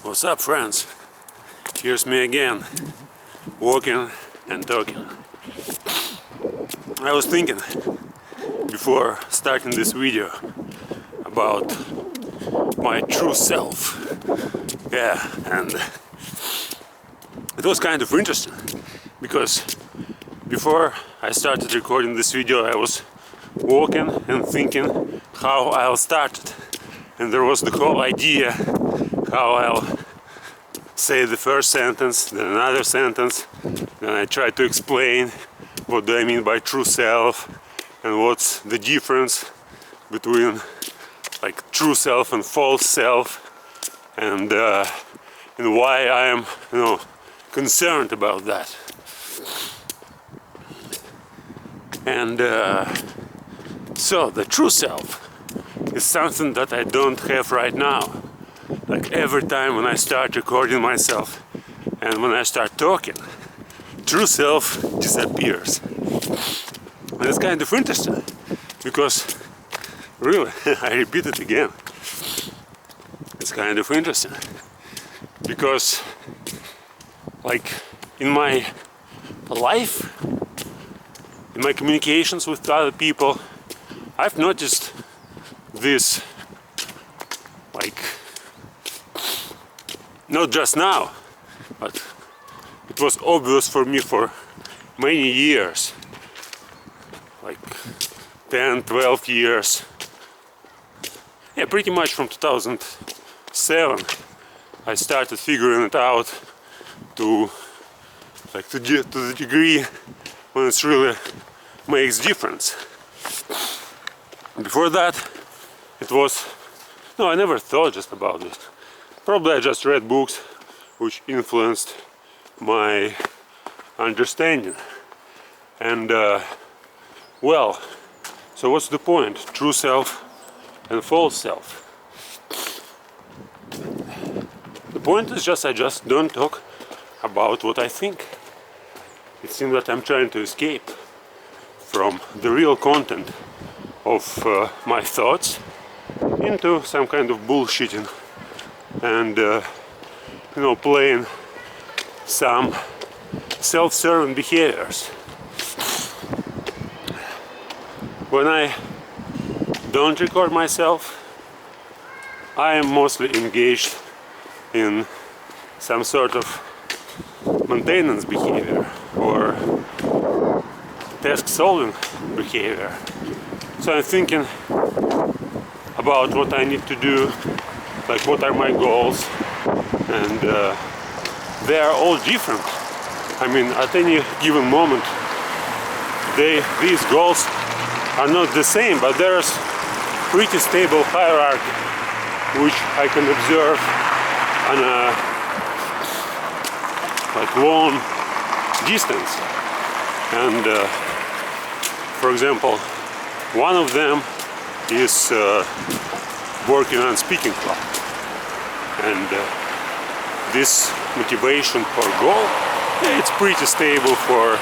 What's up, friends? Here's me again, walking and talking. I was thinking before starting this video about my true self. Yeah, and it was kind of interesting because before I started recording this video I was walking and thinking how I'll start it, and there was the whole idea how I'll say the first sentence, then another sentence, then I try to explain what do I mean by true self and what's the difference between like true self and false self, and why I am, concerned about that. And so the true self is something that I don't have right now. Like every time when I start recording myself and when I start talking, true self disappears. And it's kind of interesting because really, I repeat it again, it's kind of interesting because like in my life, in my communications with other people, I've noticed this, like, not just now, but it was obvious for me for many years, like 10, 12 years. Yeah, pretty much from 2007 I started figuring it out to the degree when it really makes difference. Before that it was, no, I never thought just about it. Probably I just read books which influenced my understanding. And well, so what's the point? True self and false self. The point is just I just don't talk about what I think. It seems that I'm trying to escape from the real content of my thoughts into some kind of bullshitting and playing some self-serving behaviors. When I don't record myself, I am mostly engaged in some sort of maintenance behavior or task solving behavior. So I'm thinking about what I need to do, like what are my goals, and they are all different. I mean, at any given moment these goals are not the same, but there's pretty stable hierarchy which I can observe on a like long distance. And for example, one of them is working on speaking club, and this motivation for goal, it's pretty stable for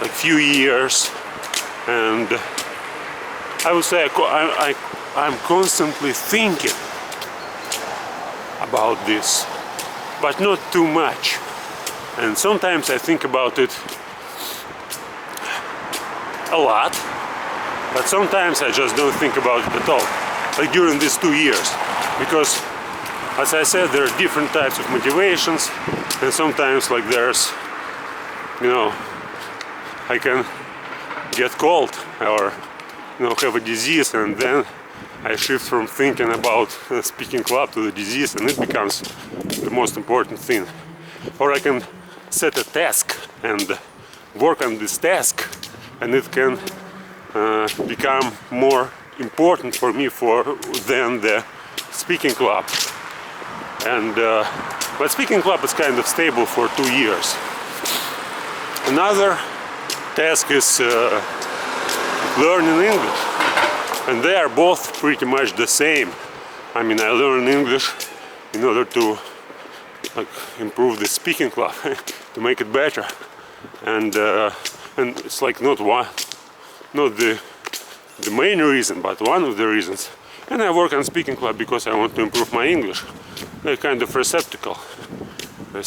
like few years, and I would say I'm constantly thinking about this, but not too much. And sometimes I think about it a lot, but sometimes I just don't think about it at all, like during these 2 years, because as I said, there are different types of motivations, and sometimes like there's, I can get cold or have a disease, and then I shift from thinking about speaking club to the disease, and it becomes the most important thing. Or I can set a task and work on this task, and it can become more important for me than the speaking club. And but speaking club is kind of stable for 2 years. Another task is learning English, and they are both pretty much the same. I mean, I learn English in order to improve the speaking club, to make it better, and it's like not the the main reason, but one of the reasons. And I work on speaking club because I want to improve my English. A kind of receptacle. No,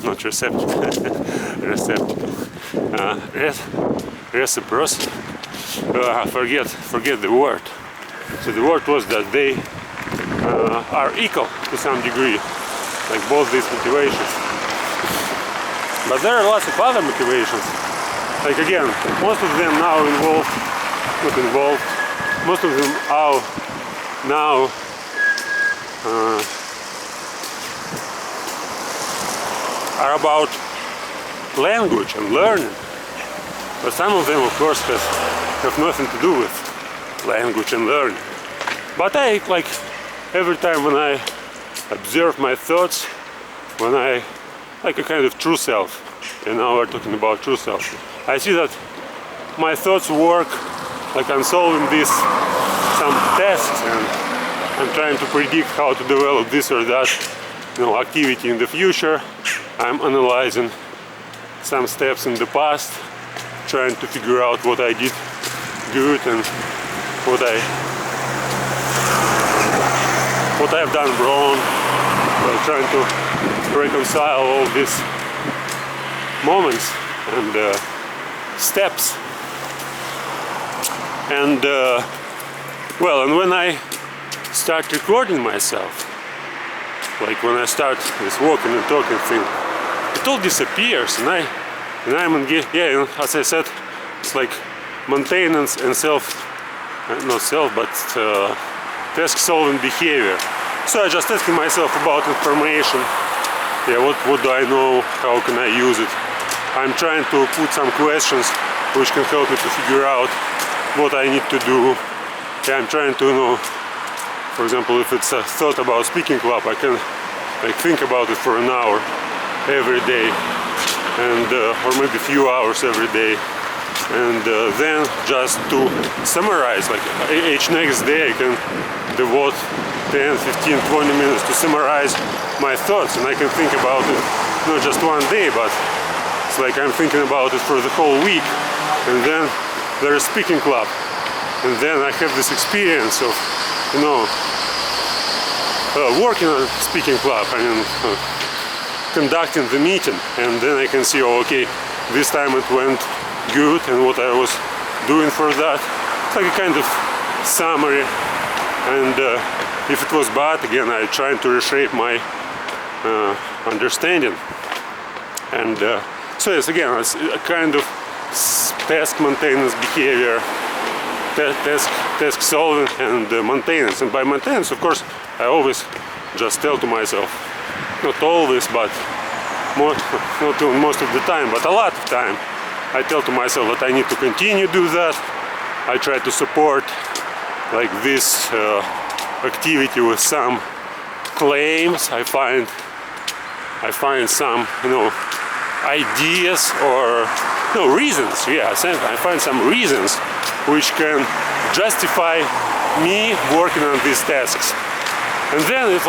not receptacle. Receptacle. Reciprocity. Forget the word. So the word was that they are equal to some degree, like both these motivations. But there are lots of other motivations. Like again, most of them now most of them are now are about language and learning. But some of them, of course, have nothing to do with language and learning. But I, like, every time when I observe my thoughts, when I, like a kind of true self, and now we're talking about true self, I see that my thoughts work, like I'm solving some tasks, and I'm trying to predict how to develop this or that, activity in the future. I'm analyzing some steps in the past, trying to figure out what I did good and what I've done wrong. Trying to reconcile all these moments and steps. And and when I start recording myself, like when I start this walking and talking thing, it all disappears, and I'm engaged. Yeah, as I said, it's like maintenance and task solving behavior. So I just asking myself about information. Yeah, what do I know? How can I use it? I'm trying to put some questions which can help me to figure out what I need to do. Yeah, I'm trying to for example, if it's a thought about speaking club, I can think about it for an hour every day, and or maybe a few hours every day, and then just to summarize, like each next day I can devote 10, 15, 20 minutes to summarize my thoughts, and I can think about it not just one day, but it's like I'm thinking about it for the whole week. And then there's speaking club, and then I have this experience of working on speaking club, conducting the meeting, and then I can see, okay, this time it went good, and what I was doing for that. It's like a kind of summary, and if it was bad, again, I try to reshape my understanding. And so yes, again, it's a kind of task maintenance behavior, task solving and maintenance. And by maintenance, of course, I always just tell to myself, not always, but not most of the time, but a lot of time, I tell to myself that I need to continue do that. I try to support like this activity with some claims. I find some ideas or reasons. Yes, I find some reasons which can justify me working on these tasks, and then it's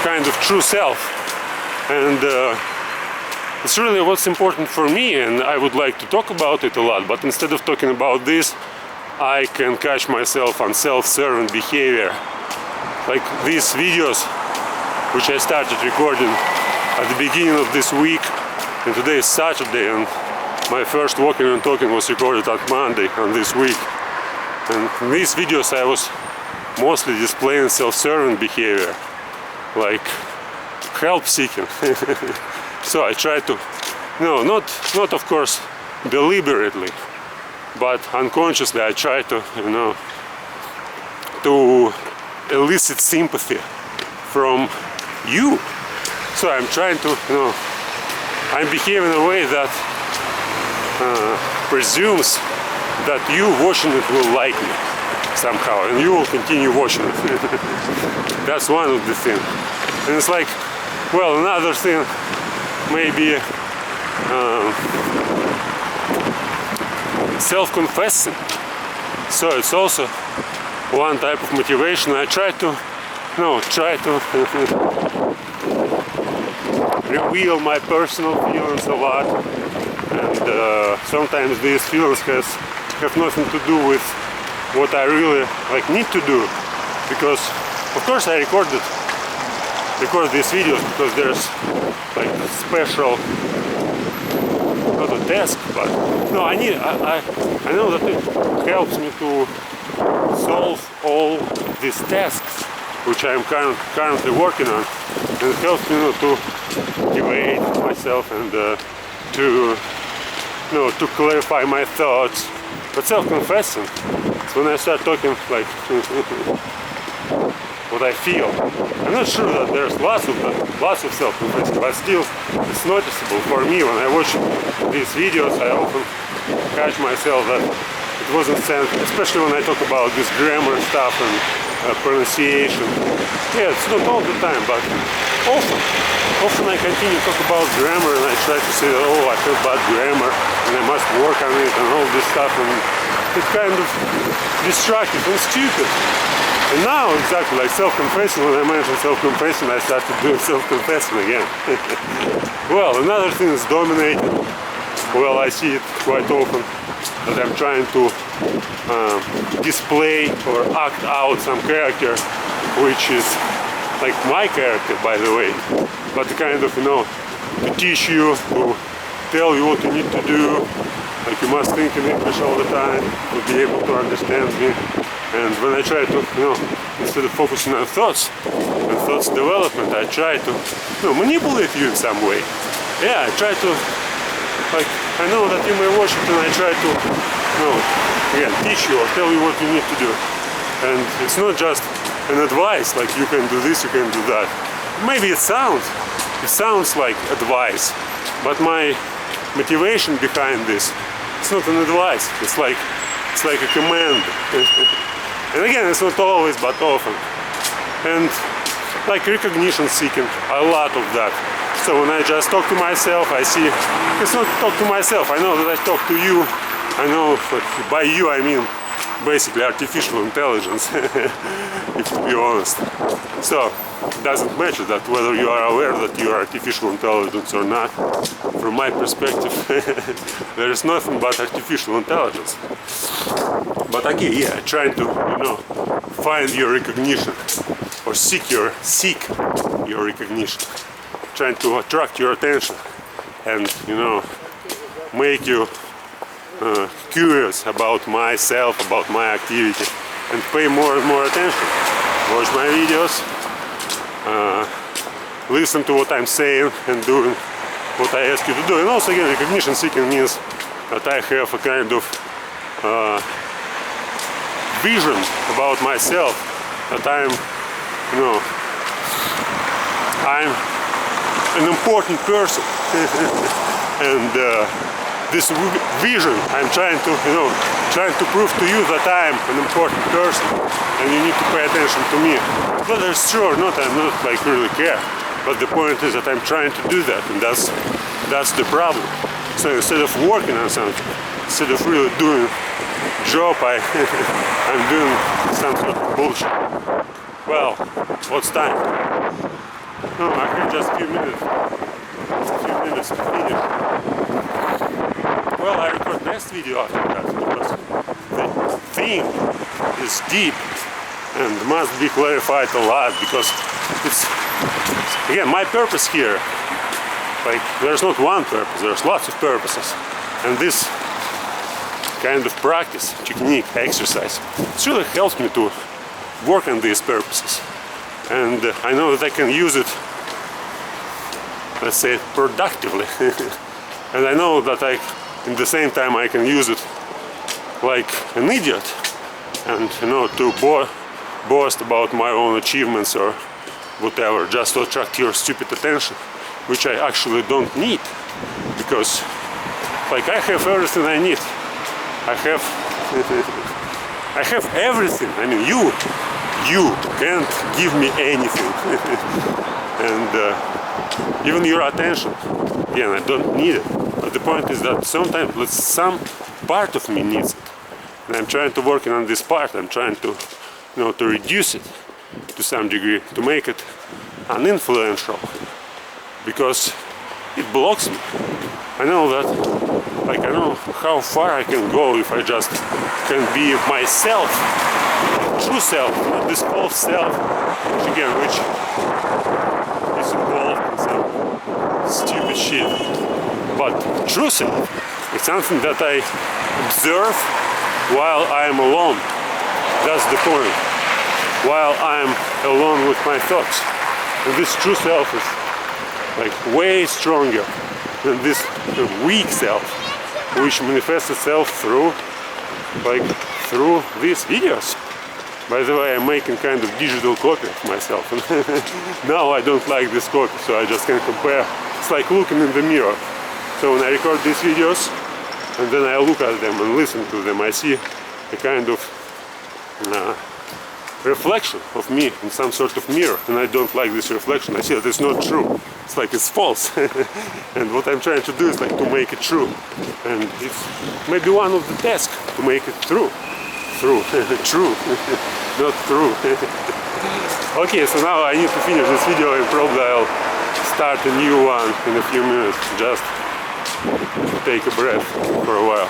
kind of true self, and it's really what's important for me, and I would like to talk about it a lot, but instead of talking about this, I can catch myself on self-serving behavior, like these videos which I started recording at the beginning of this week, and today is Saturday, and my first walking and talking was recorded on Monday on this week. And in these videos I was mostly displaying self-serving behavior, like help seeking. So I try to, not of course deliberately, but unconsciously I try to, to elicit sympathy from you. So I'm trying to, I'm behaving in a way that presumes that you watching it will like me somehow, and you will continue watching it. That's one of the things. And it's like, well, another thing maybe self-confessing. So it's also one type of motivation. I try to reveal my personal feelings a lot, and sometimes these feelings has have nothing to do with what I really like need to do, because of course I record these videos because there's like a special, not a task, but no, I know that it helps me to solve all these tasks which I'm currently working on, and it helps me, to motivate myself and to clarify my thoughts. But self-confessing, it's when I start talking like what I feel. I'm not sure that there's lots of self-confessing, but still it's noticeable for me. When I watch these videos, I often catch myself that it wasn't sent, especially when I talk about this grammar stuff and pronunciation. Yeah, it's not all the time, but often I continue to talk about grammar, and I try to say, oh, I have bad grammar and I must work on it and all this stuff, and it's kind of destructive and stupid. And now, exactly like self-confessing, when I mention self-confessing, I started doing self-confessing again. Well, another thing is dominating. Well, I see it quite often that I'm trying to display or act out some character which is like my character, by the way, but kind of, to teach you, to tell you what you need to do, like you must think in English all the time to be able to understand me. And when I try to, instead of focusing on thoughts and thoughts development, I try to, manipulate you in some way. Yeah, I try to, like, I know that you may watch it, and I try to, again, teach you or tell you what you need to do. And it's not just an advice, like you can do this, you can do that. Maybe it sounds like advice, but my motivation behind this, it's not an advice. It's like a command. And again, it's not always, but often. And like recognition seeking, a lot of that. So when I just talk to myself, I see, it's not talk to myself, I know that I talk to you. I know, by you I mean basically artificial intelligence, if to be honest. So it doesn't matter that whether you are aware that you are artificial intelligence or not. From my perspective, there is nothing but artificial intelligence. But again, yeah, trying to, find your recognition or seek your recognition, trying to attract your attention and, make you curious about myself, about my activity, and pay more and more attention. Watch my videos, listen to what I'm saying and doing what I ask you to do. And also, again, recognition seeking means that I have a kind of vision about myself, that I'm an important person. And this vision, I'm trying to prove to you that I'm an important person and you need to pay attention to me. Whether it's true or not, I'm not like really care. But the point is that I'm trying to do that, and that's the problem. So instead of working on something, instead of really doing job, I'm doing some sort of bullshit. Well, what's time? No, I have just a few minutes to finish. Well, I record next video after that because the theme is deep and must be clarified a lot, because it's, again, my purpose here, like, there's not one purpose, there's lots of purposes, and this kind of practice, technique, exercise, it really helps me to work on these purposes, and I know that I can use it, let's say, productively. And I know that in the same time I can use it like an idiot, and to boast about my own achievements or whatever, just to attract your stupid attention, which I actually don't need, because like I have everything I need. I have everything. I mean, you can't give me anything. And even your attention, again, I don't need it. But the point is that sometimes some part of me needs it, and I'm trying to work on this part. I'm trying to, to reduce it to some degree, to make it uninfluential, because it blocks me. I know that like I don't know how far I can go if I just can be myself, true self, not this false self, which is involved in some stupid shit. But true self is something that I observe while I am alone. That's the point. While I am alone with my thoughts. And this true self is like way stronger than this weak self, which manifests itself through these videos. By the way, I'm making kind of digital copy of myself. Now I don't like this copy, so I just can compare. It's like looking in the mirror. So when I record these videos and then I look at them and listen to them, I see a kind of reflection of me in some sort of mirror, and I don't like this reflection. I see that it's not true. It's like it's false. And what I'm trying to do is like to make it true. And it's maybe one of the tasks to make it true. True. Not true. Okay, so now I need to finish this video and probably I'll start a new one in a few minutes, just to take a breath for a while.